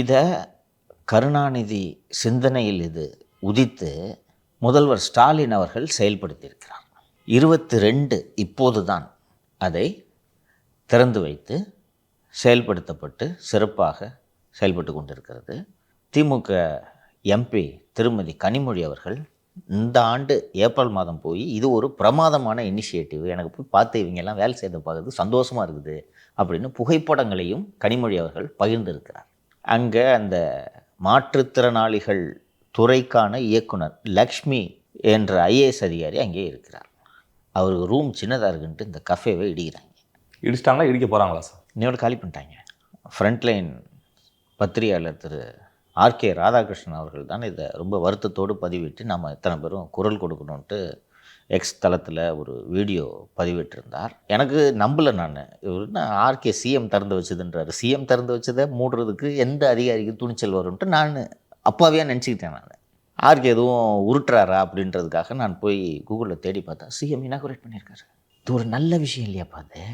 இதை கருணாநிதி சிந்தனையில் இது உதித்து முதல்வர் ஸ்டாலின் அவர்கள் செயல்படுத்தியிருக்கிறார். 22 இப்போது தான் அதை திறந்து வைத்து செயல்படுத்தப்பட்டு சிறப்பாக செயல்பட்டு கொண்டிருக்கிறது. திமுக எம்பி திருமதி கனிமொழி அவர்கள் இந்த ஆண்டு ஏப்ரல் மாதம் போய் இது ஒரு பிரமாதமான இனிஷியேட்டிவ், எனக்கு போய் பார்த்து இவங்கெல்லாம் வேலை செய்த பார்க்குறது சந்தோஷமாக இருக்குது அப்படின்னு புகைப்படங்களையும் கனிமொழி அவர்கள் பகிர்ந்திருக்கிறார். அங்கே அந்த மாற்றுத்திறனாளிகள் துறைக்கான இயக்குனர் லக்ஷ்மி என்ற ஐஏஎஸ் அதிகாரி அங்கே இருக்கிறார். அவருக்கு ரூம் சின்னதாக இருக்குன்ட்டு இந்த கஃபேவை இடிக்கிறாங்க. இடிச்சிட்டாங்களா, இடிக்க போகிறாங்களா சார்? இன்னோட காலி பண்ணிட்டாங்க. ஃப்ரண்ட்லைன் பத்திரிகையாளர் திரு ஆர்கே ராதாகிருஷ்ணன் அவர்கள் தான் இதை ரொம்ப வருத்தத்தோடு பதிவிட்டு நம்ம எத்தனை பேரும் குரல் கொடுக்கணுன்ட்டு எக்ஸ் தளத்தில் ஒரு வீடியோ பதிவிட்டிருந்தார். எனக்கு நம்பலை. நான் இவருன்னா ஆர்கே சிஎம் திறந்து வச்சதுன்றார். சிஎம் திறந்து வச்சதை மூடுறதுக்கு எந்த அதிகாரிக்கு துணிச்சல் வரும்ன்ட்டு நான் அப்பாவே நினச்சிக்கிட்டேன். நான் ஆர்கே எதுவும் உருட்டுறாரா அப்படின்றதுக்காக நான் போய் கூகுளில் தேடி பார்த்தேன். சிஎம் இனாகுரேட் பண்ணியிருக்காரு. இது ஒரு நல்ல விஷயம் இல்லையாப்பா அது?